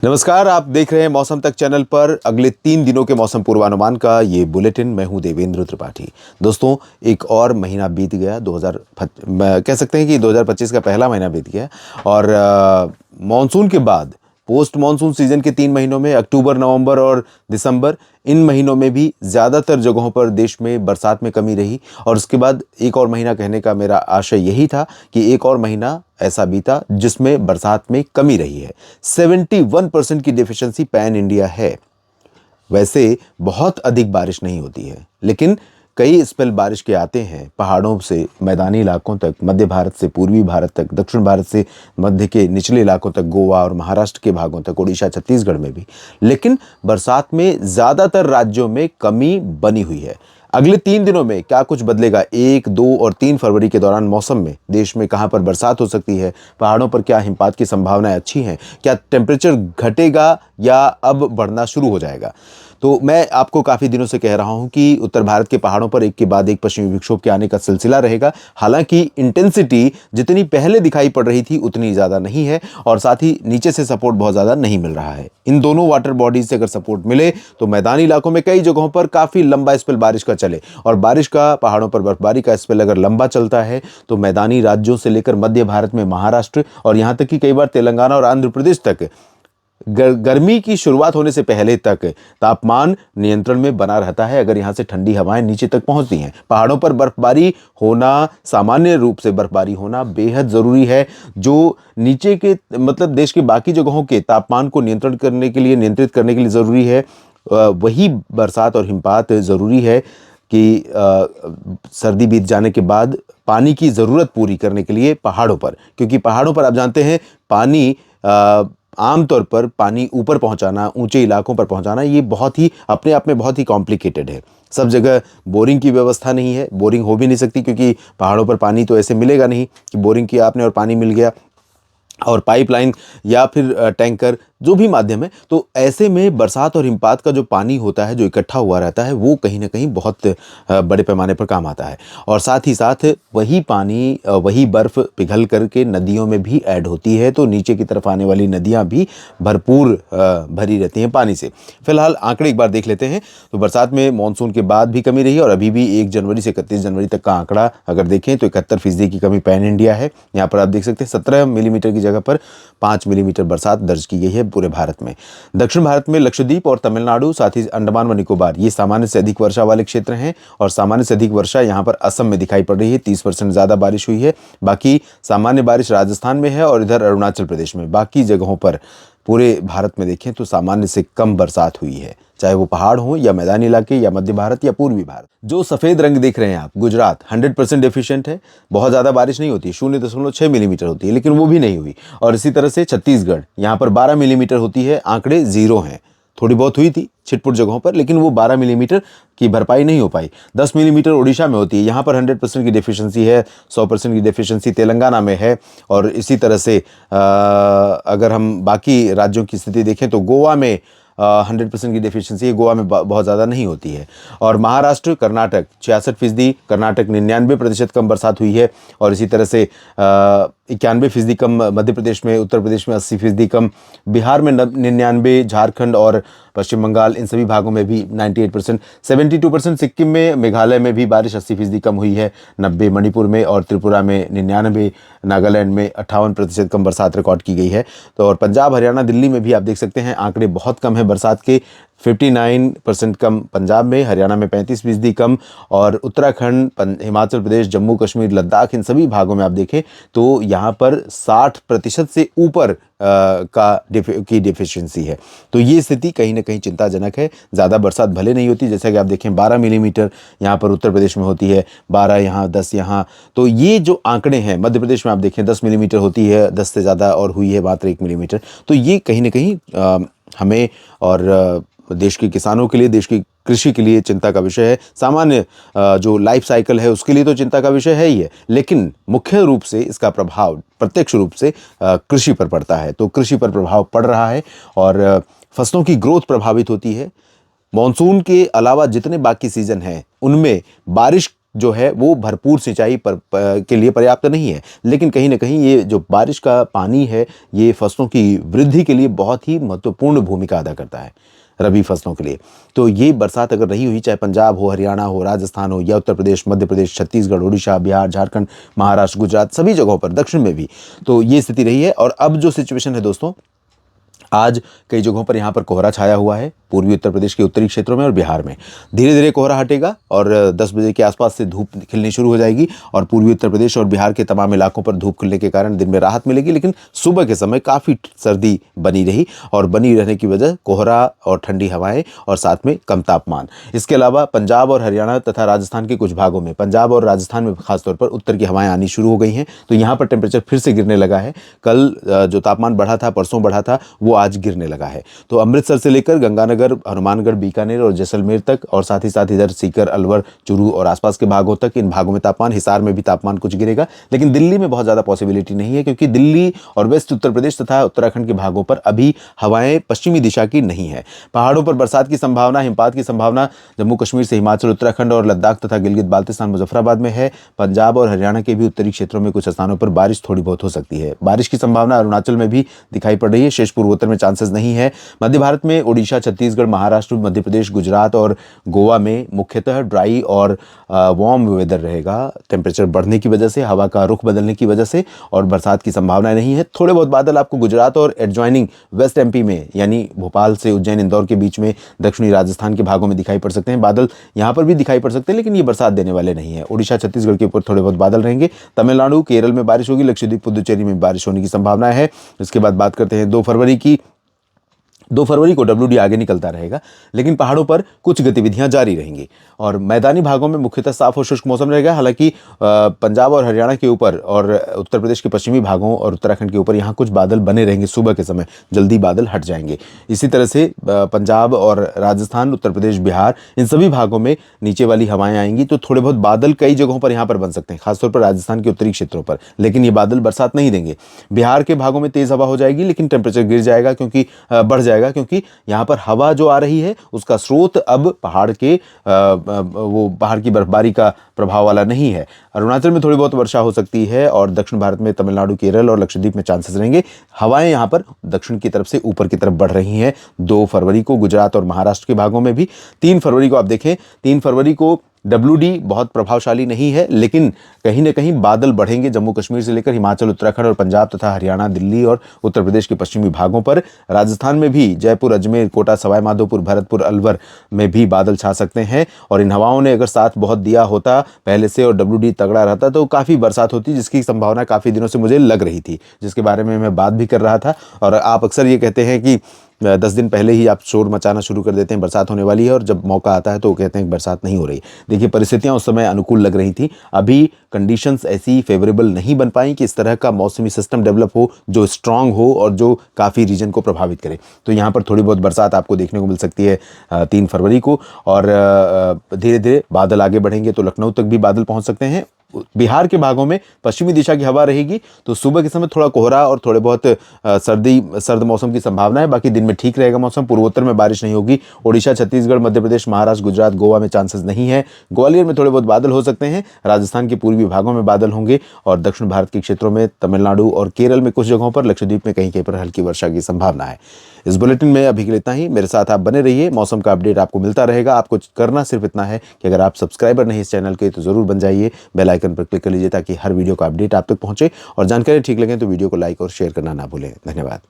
नमस्कार, आप देख रहे हैं मौसम तक चैनल पर अगले 3 दिनों के मौसम पूर्वानुमान का ये बुलेटिन। मैं हूं देवेंद्र त्रिपाठी। दोस्तों, एक और महीना बीत गया। कह सकते हैं कि 2025 का पहला महीना बीत गया और मॉनसून के बाद पोस्ट मॉनसून सीजन के 3 महीनों में अक्टूबर, नवंबर और दिसंबर, इन महीनों में भी ज़्यादातर जगहों पर देश में बरसात में कमी रही। और उसके बाद एक और महीना कहने का मेरा आशय यही था कि एक और महीना ऐसा बीता जिसमें बरसात में कमी रही है। 71% की डेफिशिएंसी पैन इंडिया है। वैसे बहुत अधिक बारिश नहीं होती है, लेकिन कई स्पेल बारिश के आते हैं पहाड़ों से मैदानी इलाकों तक, मध्य भारत से पूर्वी भारत तक, दक्षिण भारत से मध्य के निचले इलाकों तक, गोवा और महाराष्ट्र के भागों तक, उड़ीसा, छत्तीसगढ़ में भी। लेकिन बरसात में ज़्यादातर राज्यों में कमी बनी हुई है। अगले 3 दिनों में क्या कुछ बदलेगा? 1, 2 और 3 फरवरी के दौरान मौसम में देश में कहां पर बरसात हो सकती है, पहाड़ों पर क्या हिमपात की संभावनाएं अच्छी हैं, क्या टेम्परेचर घटेगा या अब बढ़ना शुरू हो जाएगा? तो मैं आपको काफ़ी दिनों से कह रहा हूं कि उत्तर भारत के पहाड़ों पर एक के बाद एक पश्चिमी विक्षोभ के आने का सिलसिला रहेगा। हालांकि इंटेंसिटी जितनी पहले दिखाई पड़ रही थी उतनी ज़्यादा नहीं है और साथ ही नीचे से सपोर्ट बहुत ज़्यादा नहीं मिल रहा है। इन दोनों वाटर बॉडीज से अगर सपोर्ट मिले तो मैदानी इलाकों में कई जगहों पर काफ़ी लंबा स्पेल बारिश का चले, और बारिश का, पहाड़ों पर बर्फबारी का स्पेल अगर लंबा चलता है तो मैदानी राज्यों से लेकर मध्य भारत में महाराष्ट्र और यहाँ तक कि कई बार तेलंगाना और आंध्र प्रदेश तक गर्मी की शुरुआत होने से पहले तक तापमान नियंत्रण में बना रहता है, अगर यहाँ से ठंडी हवाएं नीचे तक पहुँचती हैं। पहाड़ों पर बर्फबारी होना, सामान्य रूप से बर्फबारी होना बेहद ज़रूरी है, जो नीचे के मतलब देश के बाकी जगहों के तापमान को नियंत्रित करने के लिए ज़रूरी है। वही बरसात और हिमपात ज़रूरी है कि सर्दी बीत जाने के बाद पानी की ज़रूरत पूरी करने के लिए पहाड़ों पर, क्योंकि पहाड़ों पर आप जानते हैं पानी आमतौर पर पानी ऊपर पहुंचाना, ऊंचे इलाकों पर पहुंचाना, ये बहुत ही अपने आप में बहुत ही कॉम्प्लिकेटेड है। सब जगह बोरिंग की व्यवस्था नहीं है, बोरिंग हो भी नहीं सकती, क्योंकि पहाड़ों पर पानी तो ऐसे मिलेगा नहीं कि बोरिंग किया आपने और पानी मिल गया, और पाइपलाइन या फिर टैंकर, जो भी माध्यम है। तो ऐसे में बरसात और हिमपात का जो पानी होता है, जो इकट्ठा हुआ रहता है, वो कहीं ना कहीं बहुत बड़े पैमाने पर काम आता है। और साथ ही साथ वही पानी, वही बर्फ़ पिघल करके नदियों में भी ऐड होती है, तो नीचे की तरफ आने वाली नदियाँ भी भरपूर भरी रहती हैं पानी से। फिलहाल आंकड़े एक बार देख लेते हैं। तो बरसात में मानसून के बाद भी कमी रही और अभी भी 1 जनवरी से 31 जनवरी तक का आंकड़ा अगर देखें तो 71% की कमी पैन इंडिया है। यहाँ पर आप देख सकते हैं 17 मिलीमीटर की जगह पर 5 मिलीमीटर बरसात दर्ज की गई है पूरे भारत में। दक्षिण भारत में लक्षद्वीप और तमिलनाडु, साथ ही अंडमान व निकोबार, ये सामान्य से अधिक वर्षा वाले क्षेत्र हैं और सामान्य से अधिक वर्षा यहाँ पर असम में दिखाई पड़ रही है। 30% ज़्यादा बारिश हुई है। बाकी सामान्य बारिश राजस्थान में है और इधर अरुणाचल प्रदेश में। बाकी जगहों पर पूरे भारत में देखें तो सामान्य से कम बरसात हुई है, चाहे वो पहाड़ हो या मैदानी इलाके या मध्य भारत या पूर्वी भारत। जो सफ़ेद रंग देख रहे हैं आप, गुजरात 100% डेफिशिएंट है। बहुत ज़्यादा बारिश नहीं होती, 0.6 मिलीमीटर होती है, लेकिन वो भी नहीं हुई। और इसी तरह से छत्तीसगढ़, यहाँ पर 12 मिलीमीटर होती है, आंकड़े 0 हैं। थोड़ी बहुत हुई थी छिटपुट जगहों पर, लेकिन वो 12 मिलीमीटर की भरपाई नहीं हो पाई। 10 मिलीमीटर उड़ीसा में होती है, यहाँ पर 100% की डेफिशिएंसी है। 100% की डेफिशिएंसी तेलंगाना में है। और इसी तरह से अगर हम बाकी राज्यों की स्थिति देखें तो गोवा में 100% की डेफिशिएंसी है, गोवा में बहुत ज़्यादा नहीं होती है। और महाराष्ट्र, कर्नाटक 66%, कर्नाटक 99% कम बरसात हुई है। और इसी तरह से 91% कम मध्य प्रदेश में, उत्तर प्रदेश में 80% कम, बिहार में 99, झारखंड और पश्चिम बंगाल, इन सभी भागों में भी 98%, 72% सिक्किम में, मेघालय में भी बारिश 80% कम हुई है, 90 मणिपुर में और त्रिपुरा में 99, नागालैंड में 58% कम बरसात रिकॉर्ड की गई है। तो और पंजाब, हरियाणा, दिल्ली में भी आप देख सकते हैं आंकड़े बहुत कम है बरसात के। 59% कम पंजाब में, हरियाणा में 35% कम, और उत्तराखंड, हिमाचल प्रदेश, जम्मू कश्मीर, लद्दाख, इन सभी भागों में आप देखें तो यहाँ पर 60% से ऊपर की डेफिशिएंसी है। तो ये स्थिति कहीं ना कहीं चिंताजनक है। ज़्यादा बरसात भले नहीं होती, जैसा कि आप देखें 12 मिलीमीटर यहाँ पर उत्तर प्रदेश में होती है, 12 यहाँ, 10 यहाँ। तो ये जो आंकड़े हैं, मध्य प्रदेश में आप देखें 10 मिलीमीटर होती है, 10 से ज़्यादा, और हुई है मात्र 1 मिलीमीटर। तो ये कहीं ना कहीं हमें और देश के किसानों के लिए, देश की कृषि के लिए चिंता का विषय है। सामान्य जो लाइफ साइकिल है उसके लिए तो चिंता का विषय है ही है, लेकिन मुख्य रूप से इसका प्रभाव प्रत्यक्ष रूप से कृषि पर पड़ता है। तो कृषि पर प्रभाव पड़ रहा है और फसलों की ग्रोथ प्रभावित होती है। मॉनसून के अलावा जितने बाकी सीजन हैं उनमें बारिश जो है वो भरपूर सिंचाई के लिए पर्याप्त नहीं है, लेकिन कहीं ना कहीं ये जो बारिश का पानी है ये फसलों की वृद्धि के लिए बहुत ही महत्वपूर्ण भूमिका अदा करता है, रबी फसलों के लिए। तो ये बरसात अगर रही हुई, चाहे पंजाब हो, हरियाणा हो, राजस्थान हो या उत्तर प्रदेश, मध्य प्रदेश, छत्तीसगढ़, उड़ीसा, बिहार, झारखंड, महाराष्ट्र, गुजरात, सभी जगहों पर, दक्षिण में भी, तो ये स्थिति रही है। और अब जो सिचुएशन है दोस्तों, आज कई जगहों पर यहाँ पर कोहरा छाया हुआ है, पूर्वी उत्तर प्रदेश के उत्तरी क्षेत्रों में और बिहार में। धीरे धीरे कोहरा हटेगा और 10 बजे के आसपास से धूप खिलनी शुरू हो जाएगी और पूर्वी उत्तर प्रदेश और बिहार के तमाम इलाकों पर धूप खिलने के कारण दिन में राहत मिलेगी, लेकिन सुबह के समय काफ़ी सर्दी बनी रही और बनी रहने की वजह कोहरा और ठंडी हवाएं और साथ में कम तापमान। इसके अलावा पंजाब और हरियाणा तथा राजस्थान के कुछ भागों में, पंजाब और राजस्थान में खासतौर पर उत्तर की हवाएं आनी शुरू हो गई हैं, तो यहाँ पर टेम्परेचर फिर से गिरने लगा है। कल जो तापमान बढ़ा था, परसों बढ़ा था, वो आज गिरने लगा है। तो अमृतसर से लेकर गंगानगर, हनुमानगढ़, बीकानेर और जैसलमेर तक, और साथ ही साथ इधर सीकर, अलवर, चूरू और आसपास के भागों तक, इन भागों में तापमान, हिसार में भी तापमान कुछ गिरेगा, लेकिन दिल्ली में बहुत ज़्यादा पॉसिबिलिटी नहीं है, क्योंकि दिल्ली और वेस्ट उत्तर प्रदेश तथा उत्तराखंड के भागों पर अभी हवाएं पश्चिमी दिशा की नहीं है। पहाड़ों पर बरसात की संभावना, हिमपात की संभावना जम्मू कश्मीर से हिमाचल, उत्तराखंड और लद्दाख तथा गिलगित बाल्टिस्तान, मुजफ्फराबाद में है। पंजाब और हरियाणा के भी उत्तरी क्षेत्रों में कुछ स्थानों पर बारिश थोड़ी बहुत हो सकती है। बारिश की संभावना अरुणाचल में भी दिखाई पड़ रही है, शेष पूर्वोत्तर में चांसेस नहीं है। मध्य भारत में उड़ीसा, छत्तीसगढ़, महाराष्ट्र, मध्य प्रदेश, गुजरात और गोवा में मुख्यतः ड्राई और वार्म वेदर रहेगा, टेम्परेचर बढ़ने की वजह से, हवा का रुख बदलने की वजह से, और बरसात की संभावना नहीं है। थोड़े बहुत बादल आपको गुजरात और एडजॉइनिंग वेस्ट एमपी में, यानी भोपाल से उज्जैन, इंदौर के बीच में, दक्षिणी राजस्थान के भागों में दिखाई पड़ सकते हैं। बादल यहाँ पर भी दिखाई पड़ सकते हैं, लेकिन ये बरसात देने वाले नहीं है। उड़ीसा, छत्तीसगढ़ के ऊपर थोड़े बहुत बादल रहेंगे। तमिलनाडु, केरल में बारिश होगी, लक्षद्वीप, पुदुचेरी में बारिश होने की संभावना है। इसके बाद बात करते हैं 2 फरवरी की। 2 फरवरी को WD आगे निकलता रहेगा, लेकिन पहाड़ों पर कुछ गतिविधियां जारी रहेंगी और मैदानी भागों में मुख्यतः साफ और शुष्क मौसम रहेगा। हालांकि पंजाब और हरियाणा के ऊपर और उत्तर प्रदेश के पश्चिमी भागों और उत्तराखंड के ऊपर यहाँ कुछ बादल बने रहेंगे सुबह के समय, जल्दी बादल हट जाएंगे। इसी तरह से पंजाब और राजस्थान, उत्तर प्रदेश, बिहार, इन सभी भागों में नीचे वाली हवाएं आएंगी, तो थोड़े बहुत बादल कई जगहों पर यहाँ पर बन सकते हैं, खासतौर पर राजस्थान के उत्तरी क्षेत्रों पर, लेकिन ये बादल बरसात नहीं देंगे। बिहार के भागों में तेज हवा हो जाएगी, लेकिन टेम्परेचर गिर जाएगा, क्योंकि बढ़ जाएगा, क्योंकि यहाँ पर हवा जो आ रही है उसका स्रोत अब पहाड़ के वो पहाड़ की बर्फबारी का प्रभाव वाला नहीं है। अरुणाचल में थोड़ी बहुत वर्षा हो सकती है और दक्षिण भारत में तमिलनाडु, केरल और लक्षद्वीप में चांसेस रहेंगे। हवाएं यहाँ पर दक्षिण की तरफ से ऊपर की तरफ बढ़ रही हैं 2 फरवरी को गुजरात और महाराष्ट्र के भागों में भी। 3 फरवरी को आप देखें, 3 फरवरी को WD बहुत प्रभावशाली नहीं है, लेकिन कहीं ना कहीं बादल बढ़ेंगे जम्मू कश्मीर से लेकर हिमाचल, उत्तराखंड और पंजाब तथा हरियाणा, दिल्ली और उत्तर प्रदेश के पश्चिमी भागों पर। राजस्थान में भी जयपुर, अजमेर, कोटा, सवाई माधोपुर, भरतपुर, अलवर में भी बादल छा सकते हैं और इन हवाओं ने अगर साथ बहुत दिया होता पहले से और WD तगड़ा रहता तो काफ़ी बरसात होती, जिसकी संभावना काफ़ी दिनों से मुझे लग रही थी, जिसके बारे में मैं बात भी कर रहा था। और आप अक्सर ये कहते हैं कि 10 दिन पहले ही आप शोर मचाना शुरू कर देते हैं बरसात होने वाली है, और जब मौका आता है तो कहते हैं कि बरसात नहीं हो रही। देखिए, परिस्थितियां उस समय अनुकूल लग रही थी, अभी कंडीशंस ऐसी फेवरेबल नहीं बन पाई कि इस तरह का मौसमी सिस्टम डेवलप हो जो स्ट्रांग हो और जो काफ़ी रीजन को प्रभावित करे। तो यहाँ पर थोड़ी बहुत बरसात आपको देखने को मिल सकती है 3 फरवरी को, और धीरे धीरे बादल आगे बढ़ेंगे तो लखनऊ तक भी बादल पहुँच सकते हैं। बिहार के भागों में पश्चिमी दिशा की हवा रहेगी, तो सुबह के समय थोड़ा कोहरा और थोड़े बहुत सर्द मौसम की संभावना है। बाकी दिन में ठीक रहेगा मौसम। पूर्वोत्तर में बारिश नहीं होगी। ओडिशा, छत्तीसगढ़, मध्य प्रदेश, महाराष्ट्र, गुजरात, गोवा में चांसेस नहीं है। ग्वालियर में थोड़े बहुत बादल हो सकते हैं। राजस्थान के पूर्वी भागों में बादल होंगे और दक्षिण भारत के क्षेत्रों में, तमिलनाडु और केरल में कुछ जगहों पर, लक्षद्वीप में कहीं कहीं पर हल्की वर्षा की संभावना है। इस बुलेटिन में अभी के लिए इतना ही। मेरे साथ आप बने रहिए, मौसम का अपडेट आपको मिलता रहेगा। आपको करना सिर्फ इतना है कि अगर आप सब्सक्राइबर नहीं इस चैनल के तो जरूर बन जाइए, बेल आइकन पर क्लिक कर लीजिए ताकि हर वीडियो का अपडेट आप तक पहुंचे, और जानकारी ठीक लगे तो वीडियो को लाइक और शेयर करना ना भूलें। धन्यवाद।